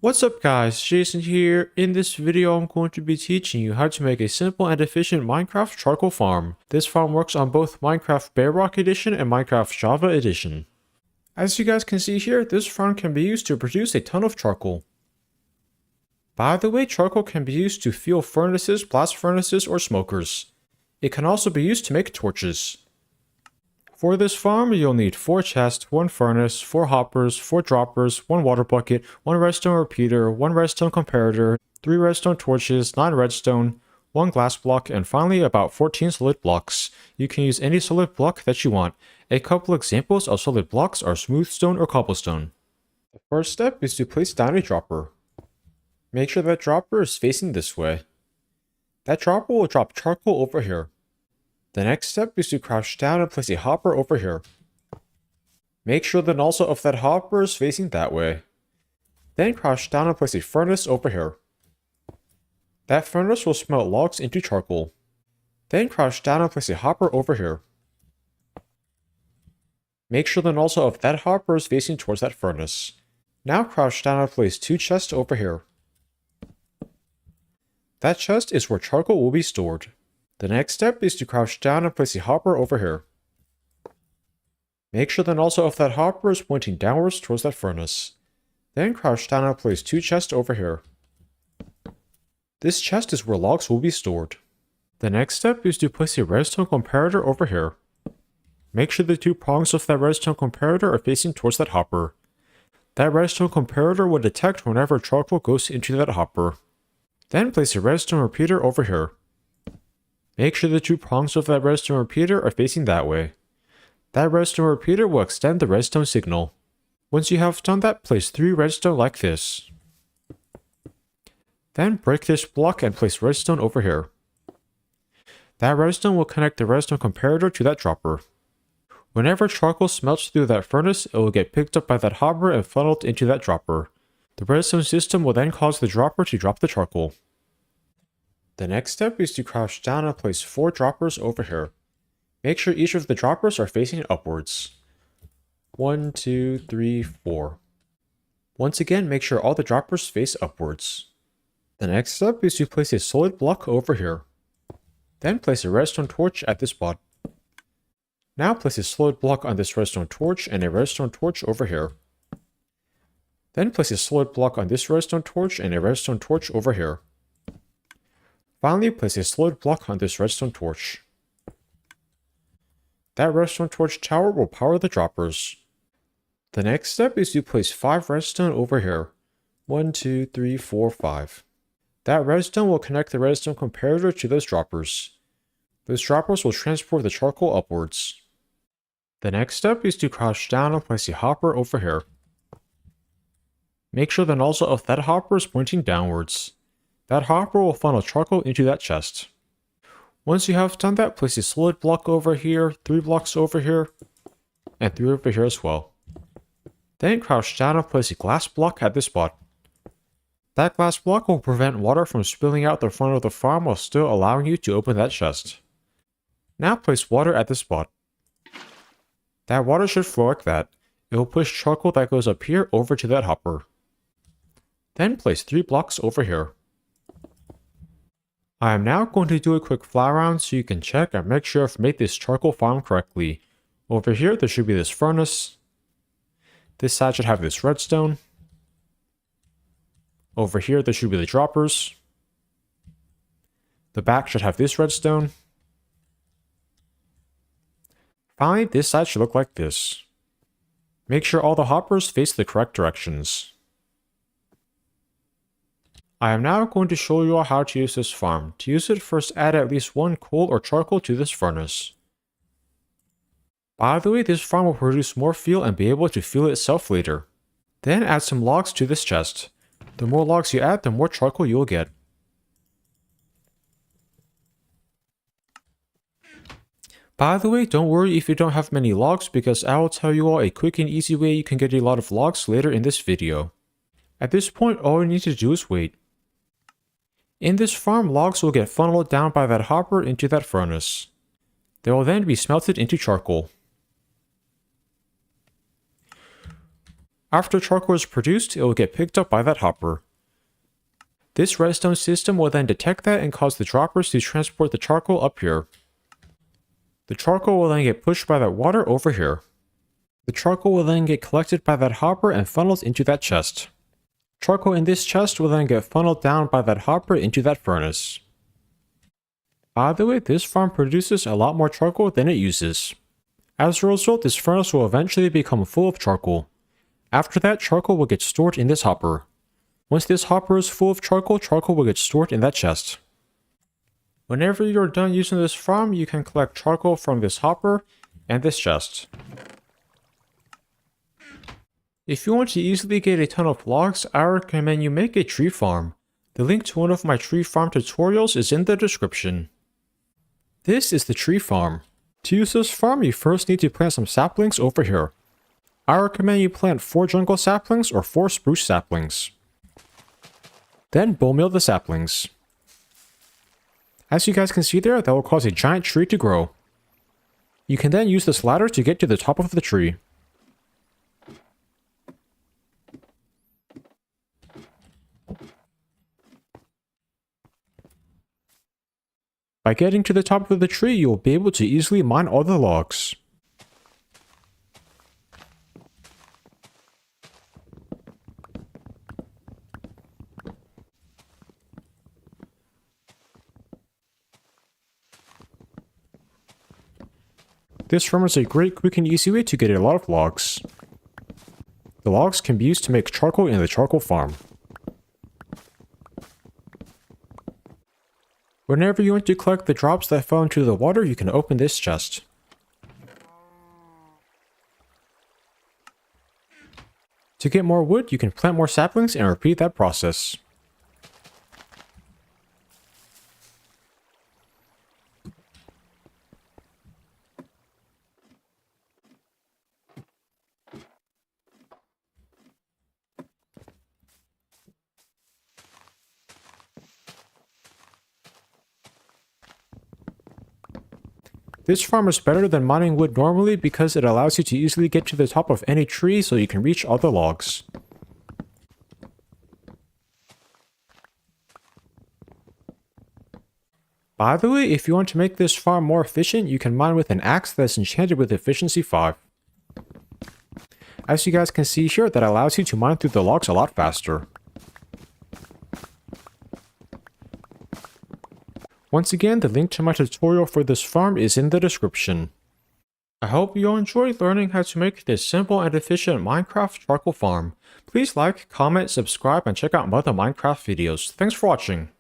What's up guys, Jason here. In this video I'm going to be teaching you how to make a simple and efficient Minecraft charcoal farm. This farm works on both Minecraft Bedrock Edition and Minecraft Java Edition. As you guys can see here, this farm can be used to produce a ton of charcoal. By the way, charcoal can be used to fuel furnaces, blast furnaces, or smokers. It can also be used to make torches. For this farm, you'll need 4 chests, 1 furnace, 4 hoppers, 4 droppers, 1 water bucket, 1 redstone repeater, 1 redstone comparator, 3 redstone torches, 9 redstone, 1 glass block, and finally about 14 solid blocks. You can use any solid block that you want. A couple examples of solid blocks are smooth stone or cobblestone. The first step is to place down a dropper. Make sure that dropper is facing this way. That dropper will drop charcoal over here. The next step is to crouch down and place a hopper over here. Make sure the nozzle of that hopper is facing that way. Then crouch down and place a furnace over here. That furnace will smelt logs into charcoal. Then crouch down and place a hopper over here. Make sure the nozzle of that hopper is facing towards that furnace. Now crouch down and place 2 chests over here. That chest is where charcoal will be stored. The next step is to crouch down and place a hopper over here. Make sure the nozzle of that hopper is pointing downwards towards that furnace. Then crouch down and place 2 chests over here. This chest is where logs will be stored. The next step is to place a redstone comparator over here. Make sure the 2 prongs of that redstone comparator are facing towards that hopper. That redstone comparator will detect whenever charcoal goes into that hopper. Then place a redstone repeater over here. Make sure the 2 prongs of that redstone repeater are facing that way. That redstone repeater will extend the redstone signal. Once you have done that, place 3 redstone like this. Then break this block and place redstone over here. That redstone will connect the redstone comparator to that dropper. Whenever charcoal smelts through that furnace, it will get picked up by that hopper and funneled into that dropper. The redstone system will then cause the dropper to drop the charcoal. The next step is to crouch down and place 4 droppers over here. Make sure each of the droppers are facing upwards. 1, 2, 3, 4. Once again, make sure all the droppers face upwards. The next step is to place a solid block over here. Then place a redstone torch at this spot. Now place a solid block on this redstone torch and a redstone torch over here. Then place a solid block on this redstone torch and a redstone torch over here. Finally, place a solid block on this redstone torch. That redstone torch tower will power the droppers. The next step is to place 5 redstone over here. 1, 2, 3, 4, 5. That redstone will connect the redstone comparator to those droppers. Those droppers will transport the charcoal upwards. The next step is to crouch down and place a hopper over here. Make sure the nozzle of that hopper is pointing downwards. That hopper will funnel charcoal into that chest. Once you have done that, place a solid block over here, 3 blocks over here, and 3 over here as well. Then crouch down and place a glass block at this spot. That glass block will prevent water from spilling out the front of the farm while still allowing you to open that chest. Now place water at this spot. That water should flow like that. It will push charcoal that goes up here over to that hopper. Then place 3 blocks over here. I am now going to do a quick fly around so you can check and make sure I've made this charcoal farm correctly. Over here there should be this furnace. This side should have this redstone. Over here there should be the droppers. The back should have this redstone. Finally, this side should look like this. Make sure all the hoppers face the correct directions. I am now going to show you all how to use this farm. To use it, first add at least 1 coal or charcoal to this furnace. By the way, this farm will produce more fuel and be able to fuel itself later. Then add some logs to this chest. The more logs you add, the more charcoal you will get. By the way, don't worry if you don't have many logs because I will tell you all a quick and easy way you can get a lot of logs later in this video. At this point, all you need to do is wait. In this farm, logs will get funneled down by that hopper into that furnace. They will then be smelted into charcoal. After charcoal is produced, it will get picked up by that hopper. This redstone system will then detect that and cause the droppers to transport the charcoal up here. The charcoal will then get pushed by that water over here. The charcoal will then get collected by that hopper and funneled into that chest. Charcoal in this chest will then get funneled down by that hopper into that furnace. By the way, this farm produces a lot more charcoal than it uses. As a result, this furnace will eventually become full of charcoal. After that, charcoal will get stored in this hopper. Once this hopper is full of charcoal, charcoal will get stored in that chest. Whenever you're done using this farm, you can collect charcoal from this hopper and this chest. If you want to easily get a ton of logs, I recommend you make a tree farm. The link to one of my tree farm tutorials is in the description. This is the tree farm. To use this farm, you first need to plant some saplings over here. I recommend you plant 4 jungle saplings or 4 spruce saplings. Then bone meal the saplings. As you guys can see there, that will cause a giant tree to grow. You can then use this ladder to get to the top of the tree. By getting to the top of the tree, you will be able to easily mine all the logs. This farm is a great, quick, and easy way to get a lot of logs. The logs can be used to make charcoal in the charcoal farm. Whenever you want to collect the drops that fell into the water, you can open this chest. To get more wood, you can plant more saplings and repeat that process. This farm is better than mining wood normally because it allows you to easily get to the top of any tree so you can reach all the logs. By the way, if you want to make this farm more efficient, you can mine with an axe that's enchanted with efficiency 5. As you guys can see here, that allows you to mine through the logs a lot faster. Once again, the link to my tutorial for this farm is in the description. I hope you all enjoyed learning how to make this simple and efficient Minecraft charcoal farm. Please like, comment, subscribe, and check out my other Minecraft videos. Thanks for watching.